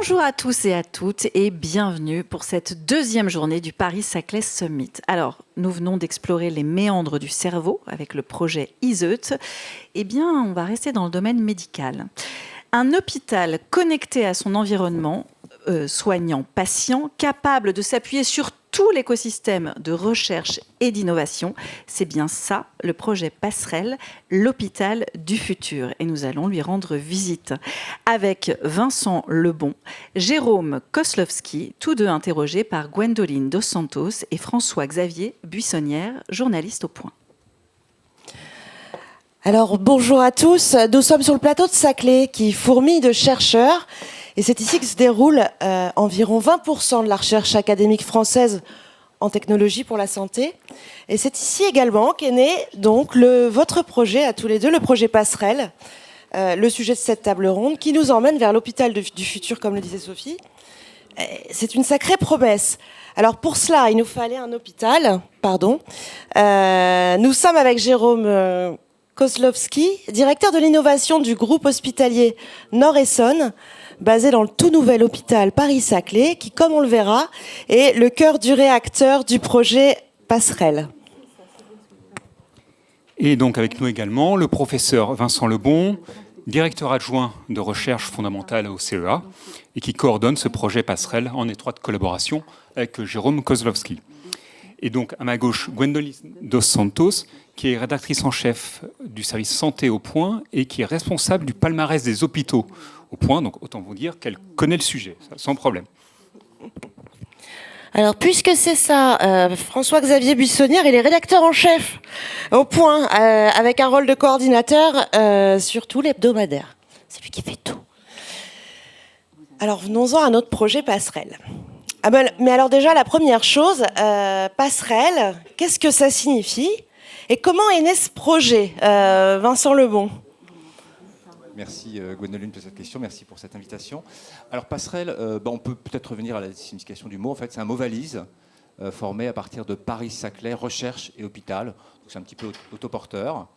Bonjour à tous et à toutes et bienvenue pour cette deuxième journée du Paris-Saclay Summit. Alors, nous venons d'explorer les méandres du cerveau avec le projet ISEUT. Eh bien, on va rester dans le domaine médical. Un hôpital connecté à son environnement, soignant patients, capable de s'appuyer sur tout l'écosystème de recherche et d'innovation. C'est bien ça, le projet Passerelle, l'hôpital du futur. Et nous allons lui rendre visite avec Vincent Lebon, Jérôme Koslowski, tous deux interrogés par Gwendoline Dos Santos et François-Xavier Buissonnière, journaliste au Point. Alors bonjour à tous, nous sommes sur le plateau de Saclay qui fourmille de chercheurs. Et c'est ici que se déroule environ 20% de la recherche académique française en technologie pour la santé. Et c'est ici également qu'est né donc votre projet à tous les deux, le projet Passerelle, le sujet de cette table ronde qui nous emmène vers l'hôpital du futur, comme le disait Sophie. C'est une sacrée promesse. Alors pour cela, il nous fallait un hôpital. Nous sommes avec Jérôme Koslowski, directeur de l'innovation du groupe hospitalier Nord-Essonne, basé dans le tout nouvel hôpital Paris-Saclay, qui, comme on le verra, est le cœur du réacteur du projet Passerelle. Et donc avec nous également le professeur Vincent Lebon, directeur adjoint de recherche fondamentale au CEA, et qui coordonne ce projet Passerelle en étroite collaboration avec Jérôme Koslowski. Et donc à ma gauche, Gwendoline Dos Santos, qui est rédactrice en chef du service santé au Point et qui est responsable du palmarès des hôpitaux au Point. Donc autant vous dire qu'elle connaît le sujet, sans problème. Alors puisque c'est ça, François-Xavier Buissonnière, il est rédacteur en chef au Point, avec un rôle de coordinateur sur tout l'hebdomadaire. C'est lui qui fait tout. Alors venons-en à notre projet Passerelle. Mais alors déjà, la première chose, Passerelle, qu'est-ce que ça signifie ? Et comment est né ce projet, Vincent Lebon ? Merci Gwendoline pour cette question, merci pour cette invitation. Alors Passerelle, on peut peut-être revenir à la signification du mot. En fait, c'est un mot valise formé à partir de Paris-Saclay, recherche et hôpital. Donc, c'est un petit peu autoporteur.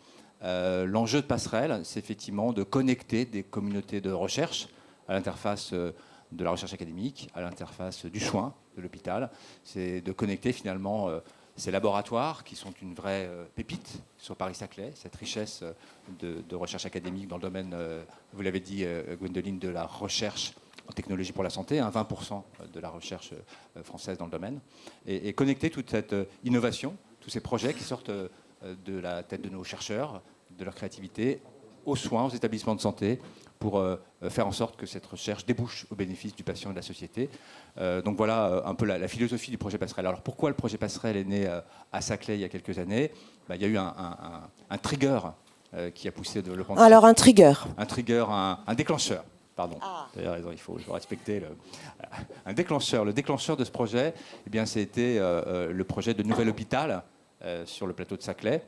L'enjeu de Passerelle, c'est effectivement de connecter des communautés de recherche à l'interface de la recherche académique, à l'interface du soin de l'hôpital. C'est de connecter finalement ces laboratoires qui sont une vraie pépite sur Paris-Saclay, cette richesse de recherche académique dans le domaine, vous l'avez dit Gwendoline, de la recherche en technologie pour la santé, 20% de la recherche française dans le domaine, et connecter toute cette innovation, tous ces projets qui sortent de la tête de nos chercheurs, de leur créativité, aux soins, aux établissements de santé, pour faire en sorte que cette recherche débouche au bénéfice du patient et de la société. Donc voilà un peu la philosophie du projet Passerelle. Alors pourquoi le projet Passerelle est né à Saclay il y a quelques années ? Il y a eu un trigger qui a poussé le développement. Alors un trigger. Un trigger, un déclencheur. Pardon, vous avez raison, il faut respecter un déclencheur. Le déclencheur de ce projet, eh bien, c'était le projet de nouvel hôpital sur le plateau de Saclay,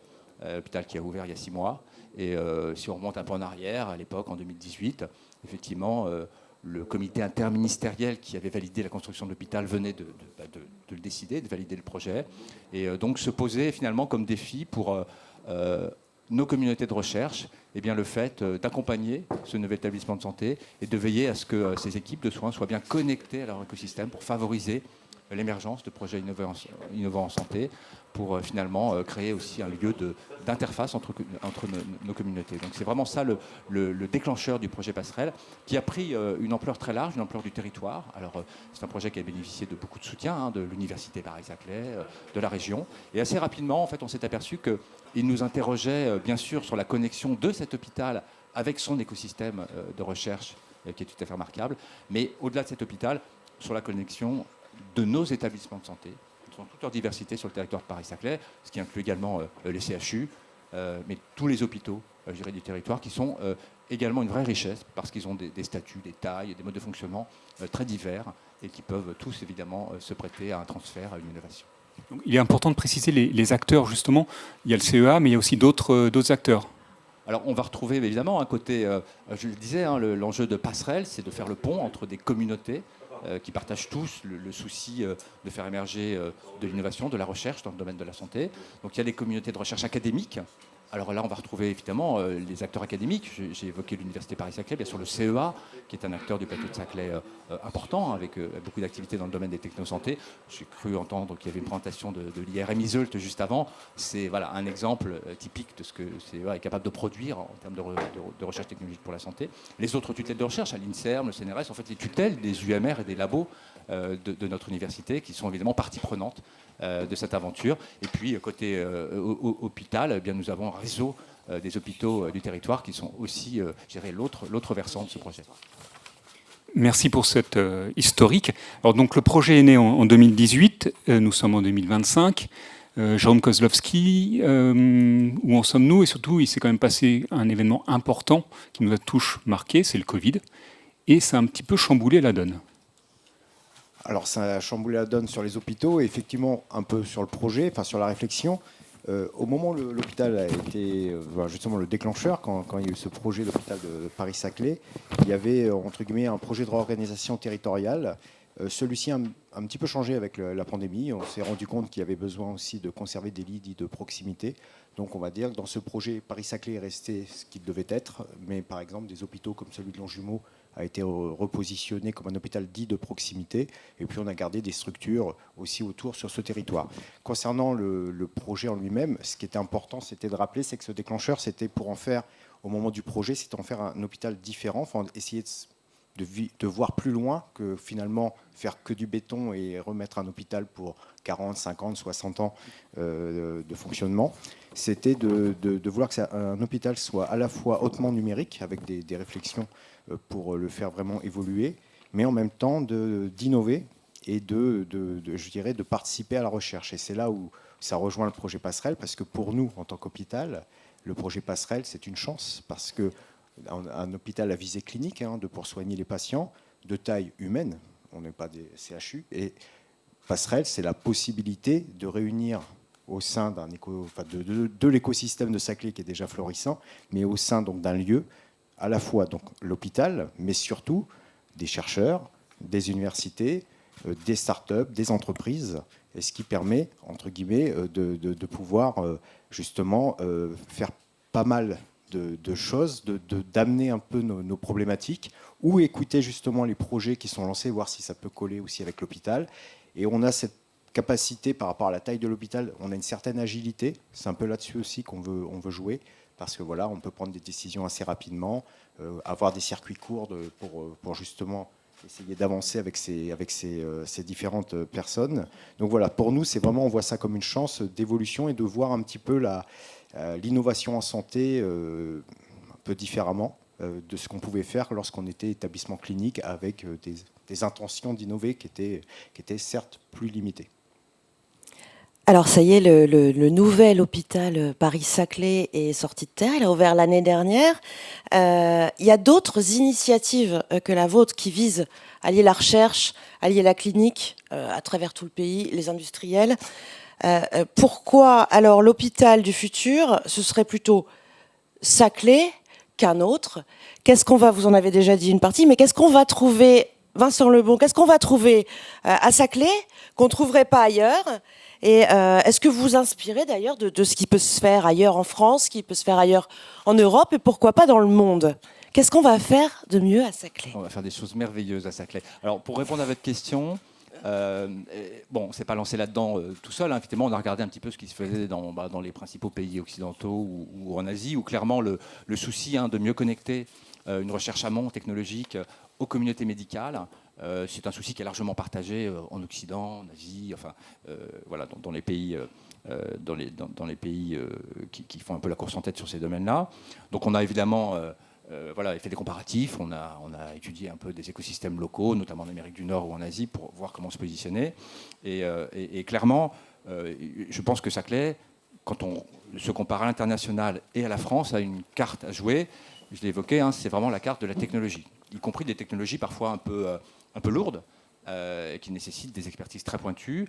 hôpital qui a ouvert il y a 6 mois. Et si on remonte un peu en arrière, à l'époque, en 2018, effectivement, le comité interministériel qui avait validé la construction de l'hôpital venait de le décider, de valider le projet. Et donc se posait finalement comme défi pour nos communautés de recherche, eh bien, le fait d'accompagner ce nouvel établissement de santé et de veiller à ce que ces équipes de soins soient bien connectées à leur écosystème pour favoriser l'émergence de projets innovants en santé, pour finalement créer aussi un lieu d'interface entre nos communautés. Donc c'est vraiment ça le déclencheur du projet Passerelle, qui a pris une ampleur très large, une ampleur du territoire. Alors c'est un projet qui a bénéficié de beaucoup de soutien, de l'université Paris-Saclay, de la région. Et assez rapidement, en fait, on s'est aperçu qu'il nous interrogeait bien sûr sur la connexion de cet hôpital avec son écosystème de recherche, qui est tout à fait remarquable, mais au-delà de cet hôpital, sur la connexion de nos établissements de santé, dans toute leur diversité sur le territoire de Paris-Saclay, ce qui inclut également les CHU, mais tous les hôpitaux du territoire, qui sont également une vraie richesse, parce qu'ils ont des statuts, des tailles, des modes de fonctionnement très divers, et qui peuvent tous évidemment se prêter à un transfert, à une innovation. Donc, il est important de préciser les acteurs, justement. Il y a le CEA, mais il y a aussi d'autres acteurs. Alors on va retrouver évidemment un côté, je le disais, l'enjeu de Passerelle, c'est de faire le pont entre des communautés qui partagent tous le souci de faire émerger de l'innovation, de la recherche dans le domaine de la santé. Donc il y a des communautés de recherche académique Alors là, on va retrouver évidemment les acteurs académiques. J'ai évoqué l'Université Paris-Saclay, bien sûr le CEA, qui est un acteur du plateau de Saclay important, avec beaucoup d'activités dans le domaine des technosanté. J'ai cru entendre qu'il y avait une présentation de l'IRM Iseult juste avant. C'est un exemple typique de ce que le CEA est capable de produire en termes de recherche technologique pour la santé. Les autres tutelles de recherche, à l'INSERM, le CNRS, en fait, les tutelles des UMR et des labos de notre université, qui sont évidemment partie prenante de cette aventure. Et puis, côté hôpital, eh bien, nous avons un réseau des hôpitaux du territoire qui sont aussi, je dirais, l'autre versant de ce projet. Merci pour cette historique. Alors, donc, le projet est né en 2018, nous sommes en 2025. Jérôme Kozlowski, où en sommes-nous? Et surtout, il s'est quand même passé un événement important qui nous a tous marqués, c'est le Covid. Et ça a un petit peu chamboulé la donne. Alors ça a chamboulé la donne sur les hôpitaux et effectivement un peu sur le projet, enfin sur la réflexion. Au moment où l'hôpital a été justement le déclencheur, quand il y a eu ce projet d'hôpital de Paris-Saclay, il y avait entre guillemets un projet de réorganisation territoriale. Celui-ci a un petit peu changé avec la pandémie. On s'est rendu compte qu'il y avait besoin aussi de conserver des lits dits de proximité. Donc on va dire que dans ce projet, Paris-Saclay est resté ce qu'il devait être, mais par exemple des hôpitaux comme celui de Longjumeau a été repositionné comme un hôpital dit de proximité, et puis on a gardé des structures aussi autour sur ce territoire. Concernant le projet en lui-même, ce qui était important, c'était de rappeler, c'est que ce déclencheur, c'était pour en faire, au moment du projet, c'était en faire un hôpital différent, enfin essayer de voir plus loin que finalement faire que du béton et remettre un hôpital pour 40, 50, 60 ans de fonctionnement. C'était de vouloir que un hôpital soit à la fois hautement numérique, avec des réflexions pour le faire vraiment évoluer, mais en même temps d'innover et je dirais, de participer à la recherche. Et c'est là où ça rejoint le projet Passerelle, parce que pour nous, en tant qu'hôpital, le projet Passerelle, c'est une chance, parce que un hôpital à visée clinique, pour soigner les patients, de taille humaine, on n'est pas des CHU, et Passerelle, c'est la possibilité de réunir au sein de l'écosystème de Saclay qui est déjà florissant, mais au sein donc d'un lieu, à la fois donc l'hôpital, mais surtout des chercheurs, des universités, des startups, des entreprises, et ce qui permet, entre guillemets, de pouvoir justement faire pas mal de choses, d'amener un peu nos problématiques, ou écouter justement les projets qui sont lancés, voir si ça peut coller aussi avec l'hôpital. Et on a cette capacité par rapport à la taille de l'hôpital, on a une certaine agilité, c'est un peu là-dessus aussi qu'on veut jouer, parce que voilà, on peut prendre des décisions assez rapidement, avoir des circuits courts pour justement essayer d'avancer avec ces différentes personnes. Donc voilà, pour nous, c'est vraiment, on voit ça comme une chance d'évolution et de voir un petit peu l'innovation en santé un peu différemment de ce qu'on pouvait faire lorsqu'on était établissement clinique avec des intentions d'innover qui étaient certes plus limitées. Alors ça y est, le nouvel hôpital Paris-Saclay est sorti de terre, il a ouvert l'année dernière. Il y a d'autres initiatives que la vôtre qui visent à lier la recherche, à lier la clinique à travers tout le pays, les industriels. Pourquoi alors l'hôpital du futur, ce serait plutôt Saclay qu'un autre? Qu'est-ce qu'on va, vous en avez déjà dit une partie, mais qu'est-ce qu'on va trouver, Vincent Lebon, qu'est-ce qu'on va trouver à Saclay qu'on ne trouverait pas ailleurs? Et est-ce que vous vous inspirez d'ailleurs de ce qui peut se faire ailleurs en France, qui peut se faire ailleurs en Europe et pourquoi pas dans le monde? Qu'est-ce qu'on va faire de mieux à Saclay? On va faire des choses merveilleuses à Saclay. Alors pour répondre à votre question, bon, on ne s'est pas lancé là-dedans tout seul. Effectivement, on a regardé un petit peu ce qui se faisait dans les principaux pays occidentaux ou en Asie, où clairement le souci de mieux connecter une recherche amont technologique aux communautés médicales, c'est un souci qui est largement partagé en Occident, en Asie, enfin, voilà, dans les pays, dans les pays qui font un peu la course en tête sur ces domaines-là. Donc on a évidemment fait des comparatifs, on a étudié un peu des écosystèmes locaux, notamment en Amérique du Nord ou en Asie, pour voir comment se positionner. Et clairement, je pense que Saclay, quand on se compare à l'international et à la France, a une carte à jouer. Je l'ai évoqué, c'est vraiment la carte de la technologie, y compris des technologies parfois un peu lourdes, qui nécessitent des expertises très pointues.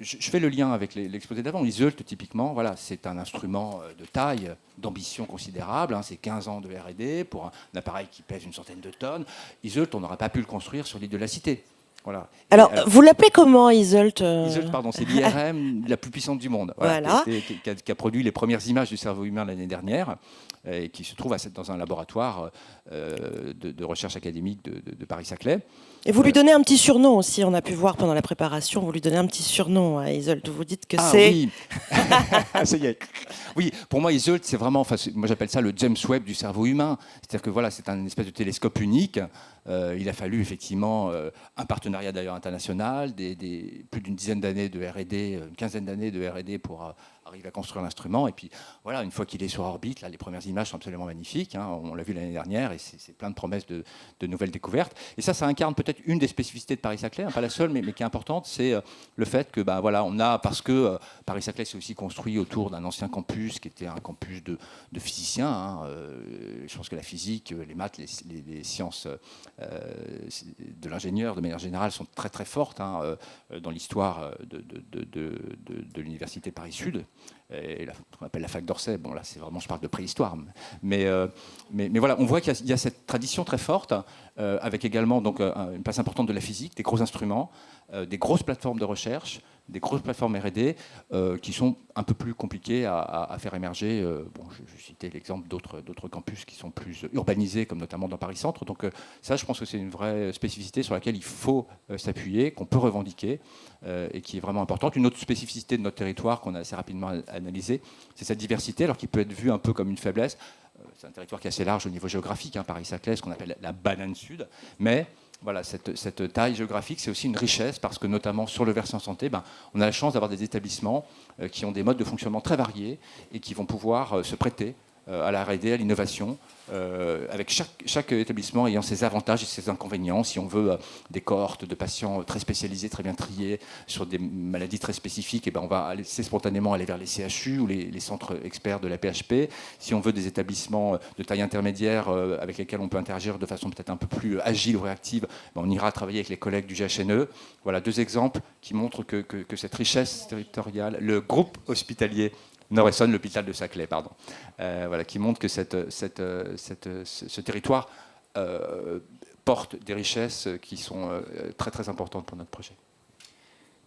Je fais le lien avec l'exposé d'avant. Iseult, typiquement, voilà, c'est un instrument de taille, d'ambition considérable. C'est 15 ans de R&D pour un appareil qui pèse une centaine de tonnes. Iseult, on n'aurait pas pu le construire sur l'île de la Cité. Voilà. Alors, vous l'appelez comment, Iseult Iseult, pardon, c'est l'IRM la plus puissante du monde. Voilà. Qui a produit les premières images du cerveau humain l'année dernière et qui se trouve dans un laboratoire de recherche académique de Paris-Saclay. Et vous lui donnez un petit surnom aussi, on a pu voir pendant la préparation, vous lui donnez un petit surnom à Iseult. Vous dites que c'est... Oui. Ça y est. Oui, pour moi, Iseult, c'est vraiment, moi j'appelle ça le James Webb du cerveau humain. C'est-à-dire que voilà, c'est un espèce de télescope unique. Il a fallu effectivement un partenariat d'ailleurs international, plus d'une dizaine d'années de R&D, une quinzaine d'années de R&D pour arriver à construire l'instrument. Et puis voilà, une fois qu'il est sur orbite, là, les premières images sont absolument magnifiques. Hein, on l'a vu l'année dernière et c'est plein de promesses de nouvelles découvertes. Et ça incarne peut-être une des spécificités de Paris-Saclay, hein, pas la seule, mais qui est importante, c'est le fait que voilà, on a, parce que Paris-Saclay s'est aussi construit autour d'un ancien campus qui était un campus de physiciens. Hein, je pense que la physique, les maths, les sciences de l'ingénieur, de manière générale, sont très très fortes hein, dans l'histoire de l'université Paris-Sud. Et ce qu'on appelle la fac d'Orsay, bon là c'est vraiment, je parle de préhistoire, mais voilà, on voit qu'il y a cette tradition très forte, avec également donc, une place importante de la physique, des gros instruments, des grosses plateformes de recherche, des grosses plateformes R&D qui sont un peu plus compliquées à faire émerger. Je citais l'exemple d'autres campus qui sont plus urbanisés, comme notamment dans Paris Centre. Donc ça, je pense que c'est une vraie spécificité sur laquelle il faut s'appuyer, qu'on peut revendiquer et qui est vraiment importante. Une autre spécificité de notre territoire qu'on a assez rapidement analysée, c'est cette diversité, alors qui peut être vue un peu comme une faiblesse. C'est un territoire qui est assez large au niveau géographique, hein, Paris-Saclay, ce qu'on appelle la banane sud, mais voilà, cette taille géographique, c'est aussi une richesse parce que notamment sur le versant santé, on a la chance d'avoir des établissements qui ont des modes de fonctionnement très variés et qui vont pouvoir se prêter à la R&D, à l'innovation, avec chaque établissement ayant ses avantages et ses inconvénients. Si on veut des cohortes de patients très spécialisés, très bien triés, sur des maladies très spécifiques, on va assez spontanément aller vers les CHU ou les centres experts de la PHP. Si on veut des établissements de taille intermédiaire avec lesquels on peut interagir de façon peut-être un peu plus agile ou réactive, on ira travailler avec les collègues du GHNE. Voilà deux exemples qui montrent que cette richesse territoriale, le groupe hospitalier Nord-Essonne, l'hôpital de Saclay, pardon, voilà, qui montre que ce territoire porte des richesses qui sont très très importantes pour notre projet.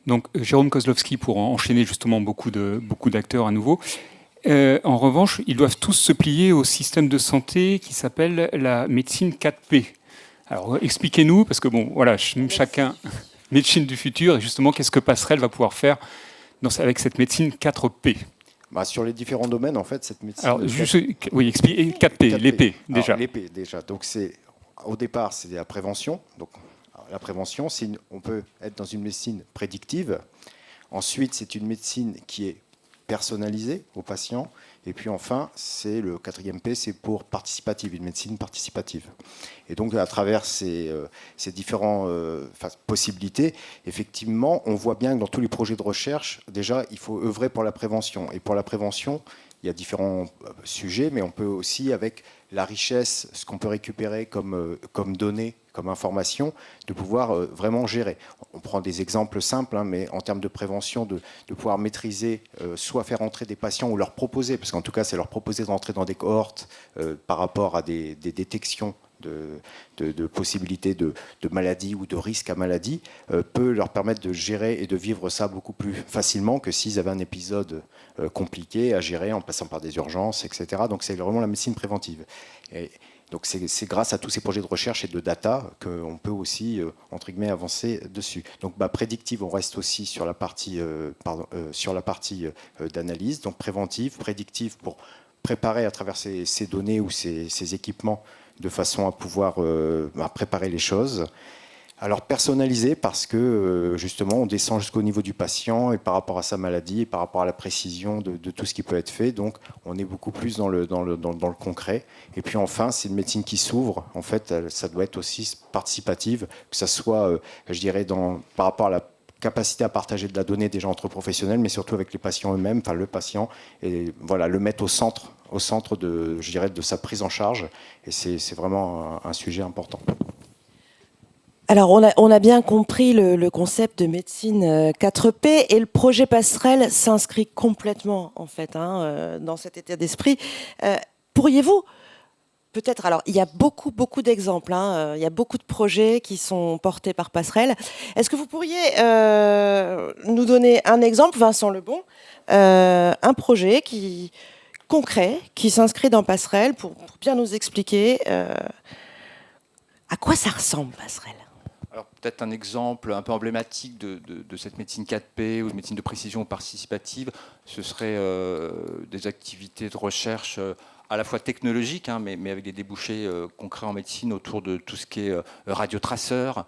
Donc Jérôme Kozlowski, pour enchaîner justement beaucoup d'acteurs à nouveau. En revanche, ils doivent tous se plier au système de santé qui s'appelle la médecine 4P. Alors expliquez-nous, parce que bon, voilà, chacun, médecine du futur, et justement, qu'est-ce que Passerelle va pouvoir faire avec cette médecine 4P? Sur les différents domaines, en fait, cette médecine... Alors, oui, expliquez 4P, les P, déjà. Les P, déjà. Donc, au départ, c'est la prévention. Donc, la prévention, on peut être dans une médecine prédictive. Ensuite, c'est une médecine qui est personnalisée aux patients. Et puis, enfin, c'est le 4e P, c'est pour participative, une médecine participative. Et donc, à travers ces différentes possibilités, effectivement, on voit bien que dans tous les projets de recherche, déjà, il faut œuvrer pour la prévention. Et pour la prévention, il y a différents sujets, mais on peut aussi, avec la richesse, ce qu'on peut récupérer comme données, comme information, de pouvoir vraiment gérer. On prend des exemples simples, mais en termes de prévention, de pouvoir maîtriser, soit faire entrer des patients ou leur proposer, parce qu'en tout cas, c'est leur proposer d'entrer dans des cohortes par rapport à des détections de possibilités de maladies ou de risques à maladie, peut leur permettre de gérer et de vivre ça beaucoup plus facilement que s'ils avaient un épisode compliqué à gérer en passant par des urgences, etc. Donc c'est vraiment la médecine préventive. Et donc c'est grâce à tous ces projets de recherche et de data qu'on peut aussi, entre guillemets, avancer dessus. Donc prédictive, on reste aussi sur la partie, d'analyse, donc préventive, prédictive pour préparer à travers ces données ou ces équipements de façon à pouvoir préparer les choses. Alors personnalisé parce que justement on descend jusqu'au niveau du patient et par rapport à sa maladie et par rapport à la précision de tout ce qui peut être fait. Donc on est beaucoup plus dans le concret. Et puis enfin c'est une médecine qui s'ouvre. En fait ça doit être aussi participative, que ça soit je dirais par rapport à la capacité à partager de la donnée déjà entre professionnels, mais surtout avec les patients eux-mêmes, le patient, et voilà, le mettre au centre de sa prise en charge. Et c'est vraiment un sujet important. Alors, on a bien compris le concept de médecine 4P et le projet Passerelle s'inscrit complètement, en fait, dans cet état d'esprit. Pourriez-vous peut-être, alors il y a beaucoup d'exemples, hein, il y a beaucoup de projets qui sont portés par Passerelle. Est-ce que vous pourriez nous donner un exemple, Vincent Lebon, un projet concret qui s'inscrit dans Passerelle pour bien nous expliquer à quoi ça ressemble, Passerelle? Alors peut-être un exemple un peu emblématique de cette médecine 4P ou de médecine de précision participative, ce serait des activités de recherche à la fois technologiques, hein, mais avec des débouchés concrets en médecine autour de tout ce qui est radiotraceur,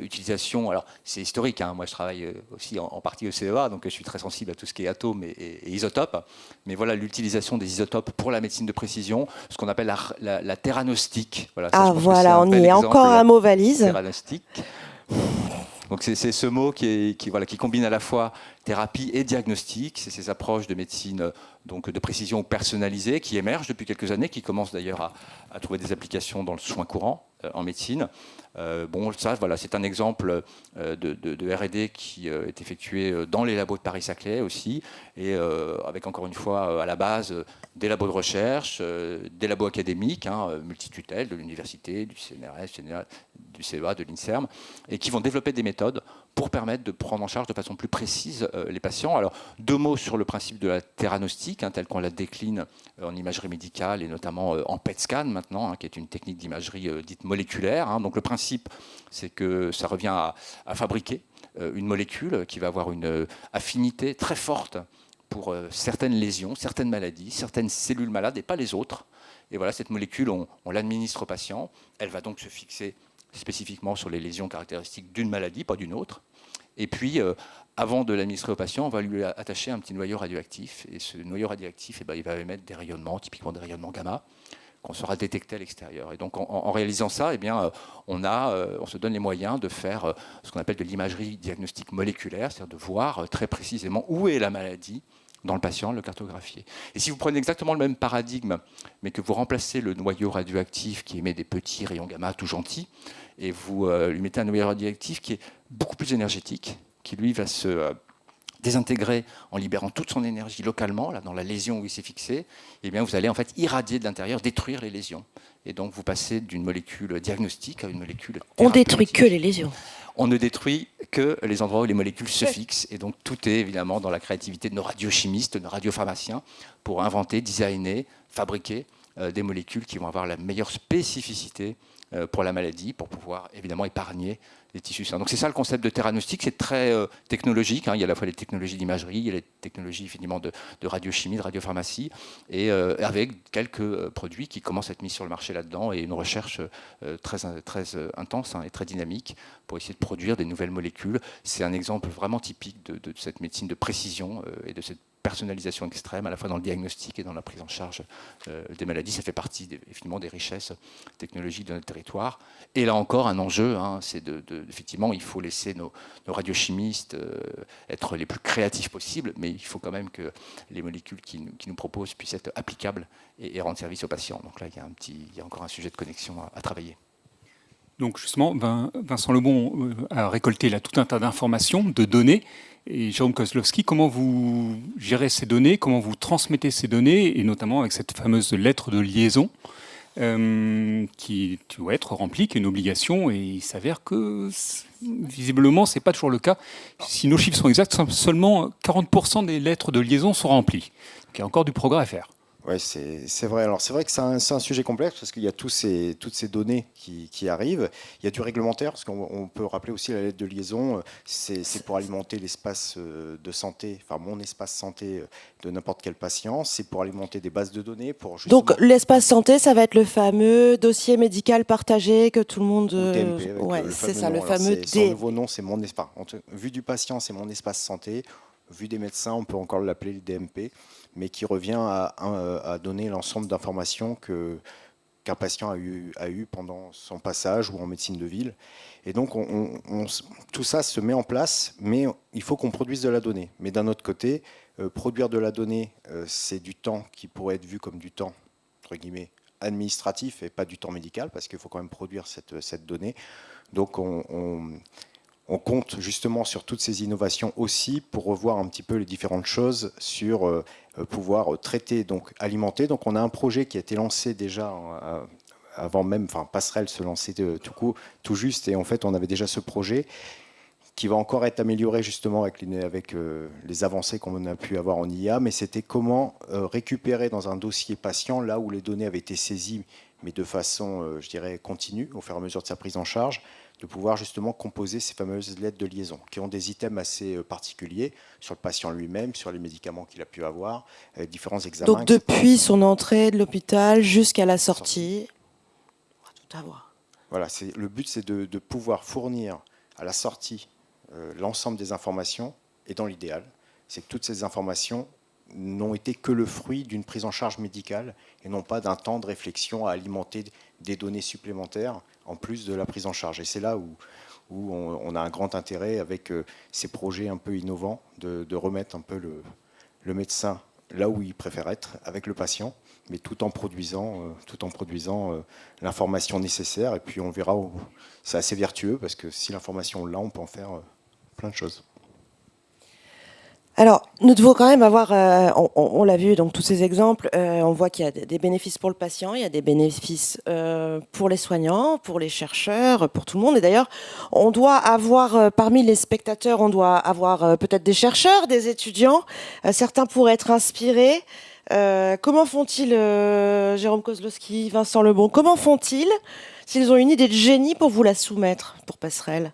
utilisation. Alors c'est historique, hein, moi je travaille aussi en partie au CEA, donc je suis très sensible à tout ce qui est atomes et isotopes. Mais voilà, l'utilisation des isotopes pour la médecine de précision, ce qu'on appelle la théranostique. Voilà, ça, voilà, on y est, encore un mot valise. Théranostique. Donc c'est ce mot qui combine à la fois thérapie et diagnostic. C'est ces approches de médecine donc de précision personnalisée qui émergent depuis quelques années, qui commencent d'ailleurs à trouver des applications dans le soin courant en médecine. C'est un exemple de R&D qui est effectué dans les labos de Paris-Saclay aussi, et avec encore une fois à la base des labos de recherche, des labos académiques, multitutelles, de l'université, du CNRS, du CEA, de l'INSERM, et qui vont développer des méthodes pour permettre de prendre en charge de façon plus précise les patients. Alors, 2 mots sur le principe de la théranostique, tel qu'on la décline en imagerie médicale et notamment en PET scan maintenant, qui est une technique d'imagerie dite moléculaire. Donc le principe, c'est que ça revient à fabriquer une molécule qui va avoir une affinité très forte pour certaines lésions, certaines maladies, certaines cellules malades et pas les autres. Et voilà, cette molécule, on l'administre au patient. Elle va donc se fixer spécifiquement sur les lésions caractéristiques d'une maladie, pas d'une autre. Et puis, avant de l'administrer au patient, on va lui attacher un petit noyau radioactif. Et ce noyau radioactif, il va émettre des rayonnements, typiquement des rayonnements gamma, qu'on saura détecter à l'extérieur. Et donc, en réalisant ça, on se donne les moyens de faire ce qu'on appelle de l'imagerie diagnostique moléculaire, c'est-à-dire de voir très précisément où est la maladie dans le patient, le cartographier. Et si vous prenez exactement le même paradigme, mais que vous remplacez le noyau radioactif qui émet des petits rayons gamma tout gentils, et vous lui mettez un noyau radioactif qui est beaucoup plus énergétique, qui lui va se désintégrer en libérant toute son énergie localement, là, dans la lésion où il s'est fixé, eh bien, vous allez en fait irradier de l'intérieur, détruire les lésions. Et donc vous passez d'une molécule diagnostique à une molécule thérapeutique. On détruit que les lésions. On ne détruit que les endroits où les molécules se fixent. Et donc tout est évidemment dans la créativité de nos radiochimistes, de nos radiopharmaciens, pour inventer, designer, fabriquer des molécules qui vont avoir la meilleure spécificité pour la maladie, pour pouvoir évidemment épargner les tissus sains. Donc c'est ça le concept de théranostique, c'est très technologique. Il y a à la fois les technologies d'imagerie, il y a les technologies finalement de radiochimie, de radiopharmacie, et avec quelques produits qui commencent à être mis sur le marché là-dedans, et une recherche très intense et très dynamique pour essayer de produire des nouvelles molécules. C'est un exemple vraiment typique de cette médecine de précision et de cette personnalisation extrême, à la fois dans le diagnostic et dans la prise en charge des maladies. Ça fait partie effectivement des richesses technologiques de notre territoire. Et là encore, un enjeu, c'est effectivement, il faut laisser nos radiochimistes être les plus créatifs possibles, mais il faut quand même que les molécules qu'ils nous proposent puissent être applicables et rendre service aux patients. Donc là, il y a encore un sujet de connexion à travailler. Donc justement, Vincent Lebon a récolté là tout un tas d'informations, de données. Et Jérôme Kozlowski, comment vous gérez ces données, comment vous transmettez ces données, et notamment avec cette fameuse lettre de liaison qui doit être remplie, qui est une obligation, et il s'avère que visiblement, ce n'est pas toujours le cas. Si nos chiffres sont exacts, seulement 40% des lettres de liaison sont remplies. Donc il y a encore du progrès à faire. Oui, c'est vrai. Alors c'est vrai que c'est un sujet complexe parce qu'il y a toutes ces données qui arrivent. Il y a du réglementaire parce qu'on peut rappeler aussi la lettre de liaison. C'est pour alimenter l'espace de santé, enfin mon espace santé de n'importe quel patient. C'est pour alimenter des bases de données. Donc l'espace santé, ça va être le fameux dossier médical partagé que tout le monde. DMP, ouais, c'est ça, le Alors, fameux. Son nouveau nom, c'est mon espace. Vu du patient, c'est mon espace santé. Vu des médecins, on peut encore l'appeler le DMP, mais qui revient à donner l'ensemble d'informations qu'un patient a eu pendant son passage ou en médecine de ville. Et donc, tout ça se met en place, mais il faut qu'on produise de la donnée. Mais d'un autre côté, produire de la donnée, c'est du temps qui pourrait être vu comme du temps, entre guillemets, administratif et pas du temps médical, parce qu'il faut quand même produire cette donnée. Donc, on compte justement sur toutes ces innovations aussi pour revoir un petit peu les différentes choses sur pouvoir traiter, donc alimenter. Donc on a un projet qui a été lancé déjà avant même, enfin Passerelle se lançait tout juste, et en fait on avait déjà ce projet qui va encore être amélioré justement avec les avancées qu'on a pu avoir en IA, mais c'était comment récupérer dans un dossier patient là où les données avaient été saisies, mais de façon, je dirais, continue, au fur et à mesure de sa prise en charge, de pouvoir justement composer ces fameuses lettres de liaison, qui ont des items assez particuliers sur le patient lui-même, sur les médicaments qu'il a pu avoir, différents examens. Donc depuis son entrée de l'hôpital jusqu'à la sortie, on va tout avoir. Voilà, le but c'est de pouvoir fournir à la sortie l'ensemble des informations, et dans l'idéal, c'est que toutes ces informations n'ont été que le fruit d'une prise en charge médicale et non pas d'un temps de réflexion à alimenter des données supplémentaires en plus de la prise en charge. Et c'est là où on a un grand intérêt avec ces projets un peu innovants de remettre un peu le médecin là où il préfère être, avec le patient, mais tout en produisant l'information nécessaire. Et puis on verra, c'est assez vertueux parce que si l'information là, on peut en faire plein de choses. Alors, nous devons quand même avoir, on l'a vu, donc tous ces exemples, on voit qu'il y a des bénéfices pour le patient, il y a des bénéfices pour les soignants, pour les chercheurs, pour tout le monde. Et d'ailleurs, on doit avoir, parmi les spectateurs, on doit avoir peut-être des chercheurs, des étudiants. Certains pourraient être inspirés. Comment font-ils, Jérôme Kozlowski, Vincent Lebon, comment font-ils s'ils ont une idée de génie pour vous la soumettre pour Passerelle?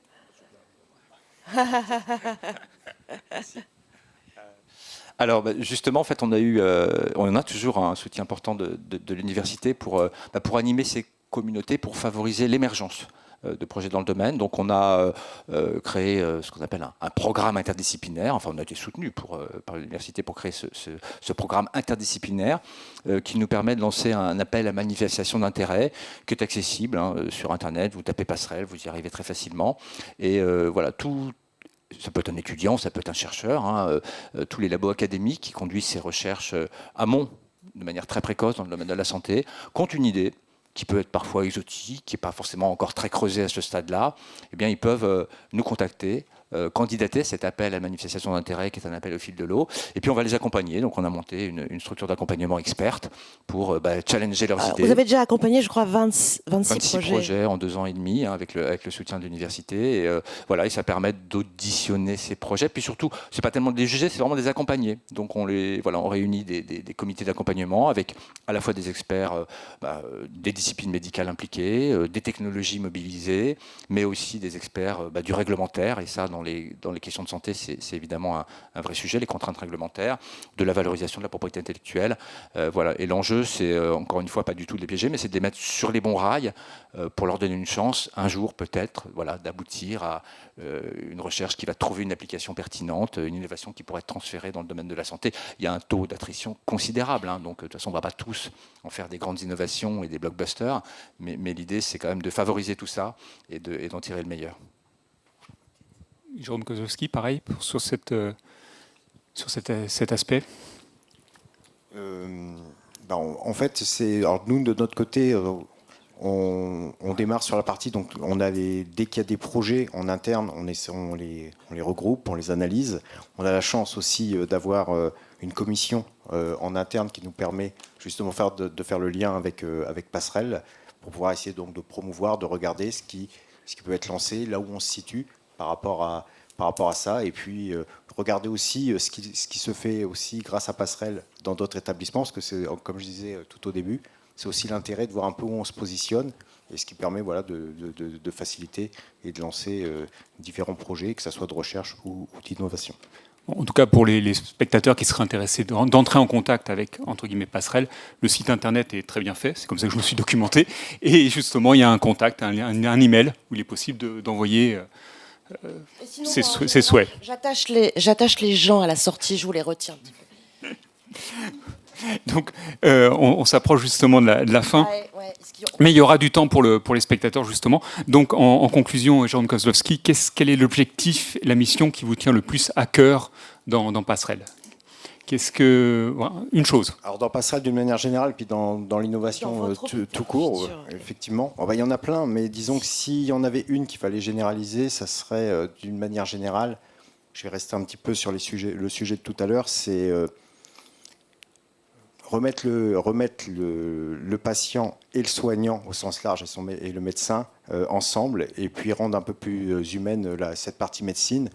Alors justement, en fait, on a toujours un soutien important de l'université pour animer ces communautés, pour favoriser l'émergence de projets dans le domaine. Donc on a créé ce qu'on appelle un programme interdisciplinaire. Enfin, on a été soutenu par l'université pour créer ce programme interdisciplinaire qui nous permet de lancer un appel à manifestation d'intérêt qui est accessible sur Internet. Vous tapez Passerelle, vous y arrivez très facilement. Et voilà, ça peut être un étudiant, ça peut être un chercheur, tous les labos académiques qui conduisent ces recherches amont, de manière très précoce dans le domaine de la santé, comptent une idée qui peut être parfois exotique, qui n'est pas forcément encore très creusée à ce stade-là. Eh bien, ils peuvent nous contacter, candidater cet appel à manifestation d'intérêt qui est un appel au fil de l'eau, et puis on va les accompagner. Donc on a monté une structure d'accompagnement experte pour challenger leurs idées. Vous avez déjà accompagné, je crois, 26 projets en 2 ans et demi avec le soutien de l'université. Et, voilà, et ça permet d'auditionner ces projets. Puis surtout, c'est pas tellement de les juger, c'est vraiment de les accompagner. Donc on réunit des comités d'accompagnement avec à la fois des experts des disciplines médicales impliquées, des technologies mobilisées, mais aussi des experts du réglementaire. Et ça, dans les questions de santé, c'est évidemment un vrai sujet, les contraintes réglementaires, de la valorisation de la propriété intellectuelle. Voilà. Et l'enjeu, c'est encore une fois pas du tout de les piéger, mais c'est de les mettre sur les bons rails pour leur donner une chance, un jour peut-être, d'aboutir à une recherche qui va trouver une application pertinente, une innovation qui pourrait être transférée dans le domaine de la santé. Il y a un taux d'attrition considérable, donc de toute façon, on ne va pas tous en faire des grandes innovations et des blockbusters, mais l'idée, c'est quand même de favoriser tout ça et d'en tirer le meilleur. Jérôme Kozlowski, pareil, sur cet aspect. En fait, alors nous, de notre côté, on démarre sur la partie, donc dès qu'il y a des projets en interne, on les regroupe, on les analyse. On a la chance aussi d'avoir une commission en interne qui nous permet justement de faire le lien avec Passerelle pour pouvoir essayer donc de promouvoir, de regarder ce qui peut être lancé, là où on se situe par rapport à ça, et puis regarder aussi ce qui se fait aussi grâce à Passerelle dans d'autres établissements, parce que c'est, comme je disais tout au début, c'est aussi l'intérêt de voir un peu où on se positionne, et ce qui permet de faciliter et de lancer différents projets, que ce soit de recherche ou d'innovation. En tout cas, pour les spectateurs qui seraient intéressés d'entrer en contact avec, entre guillemets, Passerelle, le site internet est très bien fait, c'est comme ça que je me suis documenté, et justement, il y a un contact, un email où il est possible d'envoyer ses souhaits. J'attache les gens à la sortie, je vous les retiens. Donc, on s'approche justement de la fin, mais il y aura du temps pour les spectateurs, justement. Donc, en conclusion, Jérôme Kozlowski, quel est l'objectif, la mission qui vous tient le plus à cœur dans Passerelle? Une chose. Alors dans Passerelle d'une manière générale, puis dans l'innovation tout court, effectivement. Il y en a plein, mais disons que s'il y en avait une qu'il fallait généraliser, ça serait d'une manière générale, je vais rester un petit peu sur le sujet de tout à l'heure, c'est remettre le patient et le soignant au sens large et le médecin ensemble, et puis rendre un peu plus humaine cette partie médecine.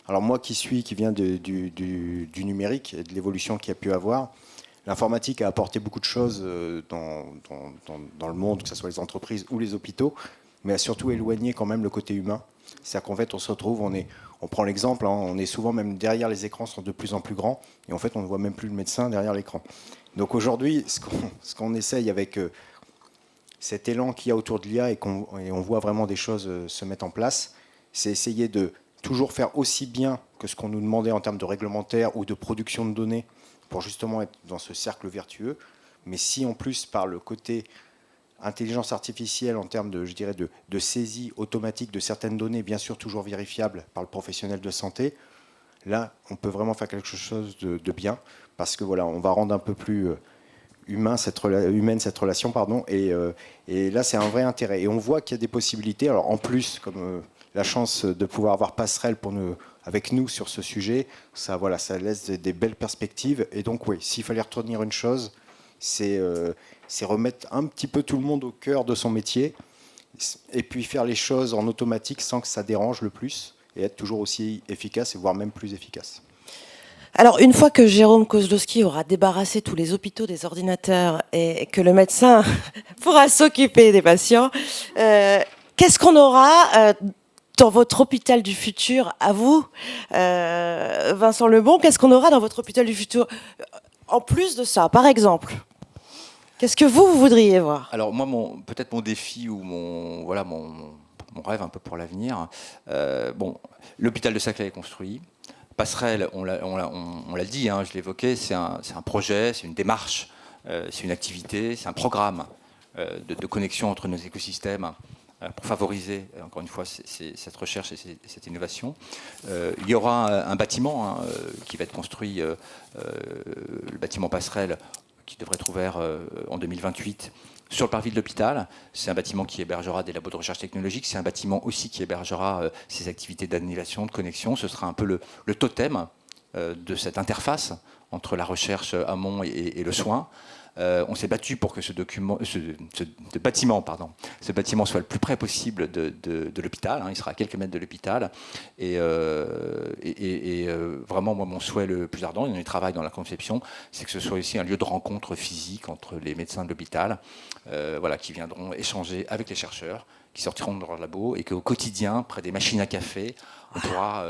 Alors moi qui viens du numérique et de l'évolution qu'il y a pu avoir, l'informatique a apporté beaucoup de choses dans le monde, que ce soit les entreprises ou les hôpitaux, mais a surtout éloigné quand même le côté humain. C'est-à-dire qu'en fait on se retrouve, on prend l'exemple, on est souvent même derrière les écrans sont de plus en plus grands, et en fait on ne voit même plus le médecin derrière l'écran. Donc aujourd'hui, ce qu'on essaye avec cet élan qu'il y a autour de l'IA et on voit vraiment des choses se mettre en place, c'est essayer de toujours faire aussi bien que ce qu'on nous demandait en termes de réglementaire ou de production de données pour justement être dans ce cercle vertueux. Mais si en plus par le côté intelligence artificielle en termes de saisie automatique de certaines données, bien sûr toujours vérifiables par le professionnel de santé, là on peut vraiment faire quelque chose de bien parce que voilà, on va rendre un peu plus humaine cette relation, et là c'est un vrai intérêt. Et on voit qu'il y a des possibilités. Alors en plus, comme la chance de pouvoir avoir Passerelle avec nous sur ce sujet, ça laisse des belles perspectives. Et donc oui, s'il fallait retenir une chose, c'est remettre un petit peu tout le monde au cœur de son métier, et puis faire les choses en automatique sans que ça dérange le plus, et être toujours aussi efficace, et voire même plus efficace. Alors, une fois que Jérôme Kozlowski aura débarrassé tous les hôpitaux des ordinateurs et que le médecin pourra s'occuper des patients, qu'est-ce qu'on aura dans votre hôpital du futur, à vous, Vincent Lebon, qu'est-ce qu'on aura dans votre hôpital du futur en plus de ça, par exemple? Qu'est-ce que vous voudriez voir? Alors moi, peut-être mon défi ou mon rêve un peu pour l'avenir, l'hôpital de Saclay est construit. Passerelle, on l'a dit, je l'évoquais, c'est un projet, c'est une démarche, c'est une activité, c'est un programme de connexion entre nos écosystèmes pour favoriser, encore une fois, cette recherche et cette innovation. Il y aura un bâtiment qui va être construit, le bâtiment Passerelle, qui devrait être ouvert en 2028 sur le parvis de l'hôpital. C'est un bâtiment qui hébergera des labos de recherche technologique. C'est un bâtiment aussi qui hébergera ces activités d'annulation, de connexion. Ce sera un peu le totem de cette interface entre la recherche amont et le soin. On s'est battu pour que ce bâtiment soit le plus près possible de l'hôpital. Il sera à quelques mètres de l'hôpital. Et vraiment, moi, mon souhait le plus ardent, et on y travaille dans la conception, c'est que ce soit aussi un lieu de rencontre physique entre les médecins de l'hôpital, qui viendront échanger avec les chercheurs, qui sortiront de leur labo, et qu'au quotidien, près des machines à café, on pourra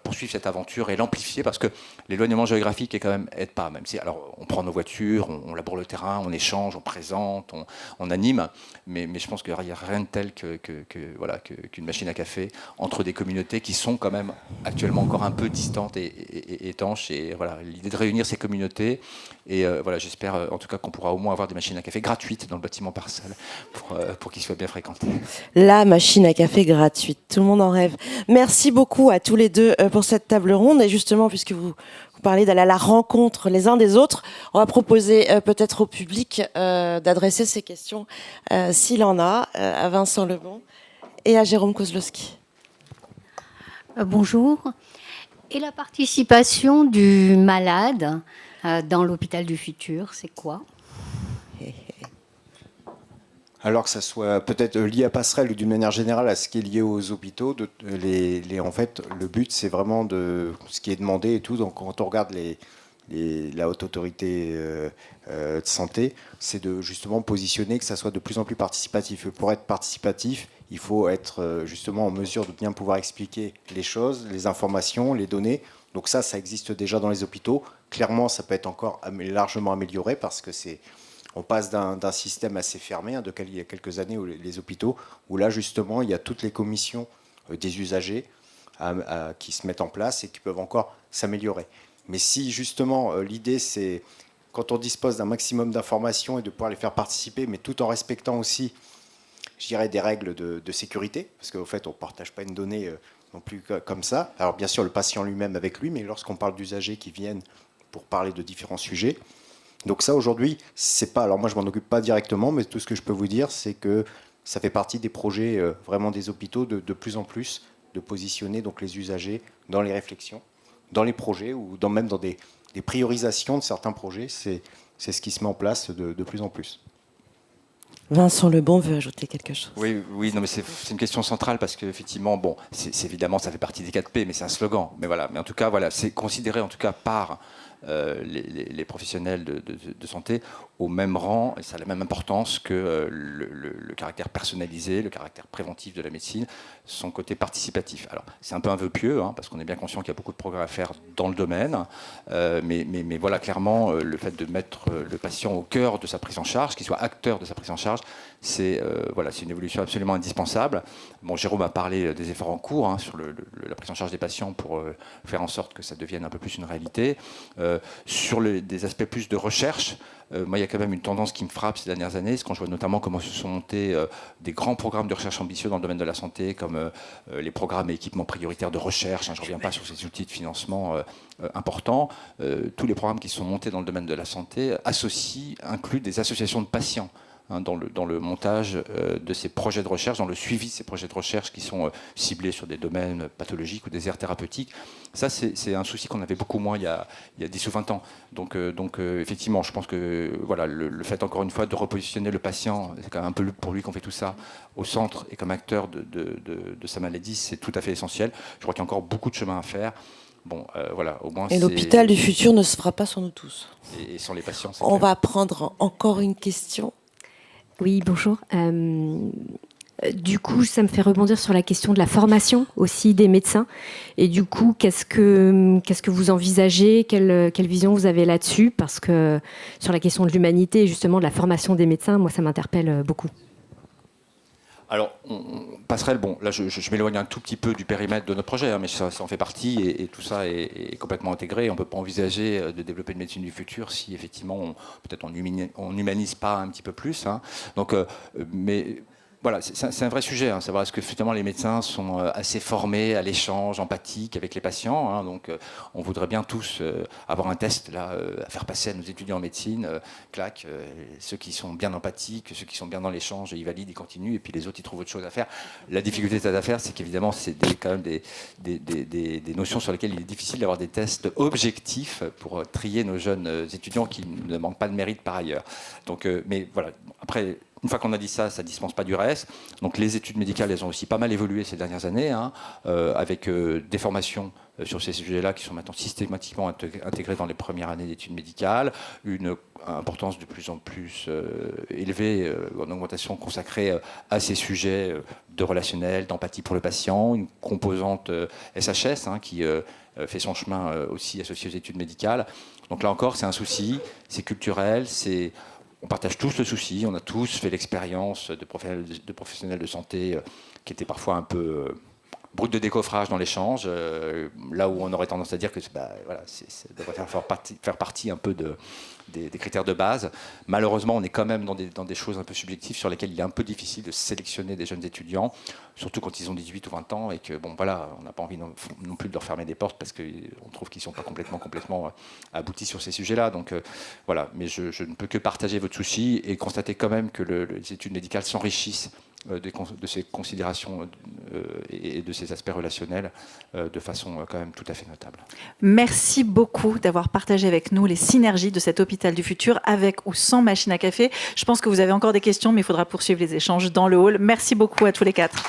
poursuivre cette aventure et l'amplifier, parce que l'éloignement géographique est quand même aide pas, même si alors on prend nos voitures, on laboure le terrain, on échange, on présente, on anime, mais je pense qu'il n'y a rien de tel qu'une machine à café entre des communautés qui sont quand même actuellement encore un peu distantes et étanches, et l'idée de réunir ces communautés, et j'espère en tout cas qu'on pourra au moins avoir des machines à café gratuites dans le bâtiment Passerelle pour qu'ils soient bien fréquentés. La machine à café gratuite, tout le monde en rêve. Merci beaucoup à tous les deux pour cette table ronde. Et justement, puisque vous parlez d'aller à la rencontre les uns des autres, on va proposer peut-être au public d'adresser ces questions, s'il en a, à Vincent Lebon et à Jérôme Kozlowski. Bonjour. Et la participation du malade dans l'hôpital du futur, c'est quoi ? Alors que ça soit peut-être lié à Passerelle ou d'une manière générale à ce qui est lié aux hôpitaux, en fait, le but c'est vraiment de ce qui est demandé et tout. Donc quand on regarde la haute autorité de santé, c'est de justement positionner que ça soit de plus en plus participatif. Et pour être participatif, il faut être justement en mesure de bien pouvoir expliquer les choses, les informations, les données. Donc ça existe déjà dans les hôpitaux. Clairement, ça peut être encore largement amélioré parce que on passe d'un système assez fermé, il y a quelques années, les hôpitaux, où là, justement, il y a toutes les commissions des usagers qui se mettent en place et qui peuvent encore s'améliorer. Mais si, justement, l'idée, c'est, quand on dispose d'un maximum d'informations et de pouvoir les faire participer, mais tout en respectant aussi, je dirais, des règles de sécurité, parce qu'au fait, on ne partage pas une donnée non plus comme ça. Alors, bien sûr, le patient lui-même avec lui, mais lorsqu'on parle d'usagers qui viennent pour parler de différents sujets. Donc ça, aujourd'hui, c'est pas... Alors moi, je m'en occupe pas directement, mais tout ce que je peux vous dire, c'est que ça fait partie des projets vraiment des hôpitaux de plus en plus, de positionner donc les usagers dans les réflexions, dans les projets ou même dans des priorisations de certains projets. C'est ce qui se met en place de plus en plus. Vincent Lebon veut ajouter quelque chose. Oui, non, mais c'est une question centrale parce qu'effectivement, bon, c'est évidemment, ça fait partie des 4P, mais c'est un slogan. Mais voilà, mais en tout cas, voilà, c'est considéré en tout cas par les professionnels de santé au même rang, et ça a la même importance que le caractère personnalisé, le caractère préventif de la médecine, son côté participatif. Alors, c'est un peu un vœu pieux, hein, parce qu'on est bien conscient qu'il y a beaucoup de progrès à faire dans le domaine, mais voilà, clairement, le fait de mettre le patient au cœur de sa prise en charge, qu'il soit acteur de sa prise en charge, c'est une évolution absolument indispensable. Bon, Jérôme a parlé des efforts en cours hein, sur la prise en charge des patients pour faire en sorte que ça devienne un peu plus une réalité. Sur des aspects plus de recherche, moi, il y a quand même une tendance qui me frappe ces dernières années, c'est quand je vois notamment comment se sont montés des grands programmes de recherche ambitieux dans le domaine de la santé, comme les programmes et équipements prioritaires de recherche. Hein, je ne reviens pas sur ces outils de financement importants. Tous les programmes qui sont montés dans le domaine de la santé incluent des associations de patients. Dans le montage de ces projets de recherche, dans le suivi de ces projets de recherche qui sont ciblés sur des domaines pathologiques ou des aires thérapeutiques. Ça, c'est un souci qu'on avait beaucoup moins il y a 10 ou 20 ans. Donc effectivement, je pense que voilà, le fait, encore une fois, de repositionner le patient, c'est quand même un peu pour lui qu'on fait tout ça, au centre et comme acteur de sa maladie, c'est tout à fait essentiel. Je crois qu'il y a encore beaucoup de chemin à faire. Bon, voilà, au moins, et l'hôpital du futur ne se fera pas sans nous tous. Et sans les patients, c'est On clair. va prendre encore une question. Oui, bonjour. Du coup, ça me fait rebondir sur la question de la formation aussi des médecins. Et du coup, qu'est-ce que vous envisagez, quelle vision vous avez là-dessus? Parce que sur la question de l'humanité et justement de la formation des médecins, moi, ça m'interpelle beaucoup. Alors, passerelle, bon, là je m'éloigne un tout petit peu du périmètre de notre projet, hein, mais ça en fait partie et tout ça est complètement intégré. On ne peut pas envisager de développer une médecine du futur si effectivement on n'humanise pas un petit peu plus. Hein. Donc, mais voilà, c'est un vrai sujet, hein, savoir est-ce que finalement les médecins sont assez formés à l'échange empathique avec les patients. Hein, donc, on voudrait bien tous avoir un test là, à faire passer à nos étudiants en médecine. Ceux qui sont bien empathiques, ceux qui sont bien dans l'échange, ils valident, ils continuent, et puis les autres, ils trouvent autre chose à faire. La difficulté de cette affaire, c'est qu'évidemment, c'est quand même des notions sur lesquelles il est difficile d'avoir des tests objectifs pour trier nos jeunes étudiants qui ne manquent pas de mérite par ailleurs. Donc, mais voilà, après... Une fois qu'on a dit ça, ça ne dispense pas du reste. Donc les études médicales, elles ont aussi pas mal évolué ces dernières années, hein, avec des formations sur ces sujets-là qui sont maintenant systématiquement intégrées dans les premières années d'études médicales, une importance de plus en plus élevée, en augmentation consacrée à ces sujets de relationnel, d'empathie pour le patient, une composante SHS hein, qui fait son chemin aussi associée aux études médicales. Donc là encore, c'est un souci, c'est culturel, on partage tous le souci, on a tous fait l'expérience de professionnels de santé qui étaient parfois un peu brut de décoffrage dans l'échange, là où on aurait tendance à dire que voilà, ça devrait faire partie un peu des critères de base. Malheureusement, on est quand même dans des choses un peu subjectives sur lesquelles il est un peu difficile de sélectionner des jeunes étudiants, surtout quand ils ont 18 ou 20 ans et que, bon, voilà, on n'a pas envie non plus de leur fermer des portes parce qu'on trouve qu'ils ne sont pas complètement aboutis sur ces sujets-là. Donc, voilà, mais je ne peux que partager votre souci et constater quand même que les études médicales s'enrichissent de ces considérations et de ces aspects relationnels de façon quand même tout à fait notable. Merci beaucoup d'avoir partagé avec nous les synergies de cet hôpital du futur avec ou sans machine à café. Je pense que vous avez encore des questions, mais il faudra poursuivre les échanges dans le hall. Merci beaucoup à tous les quatre.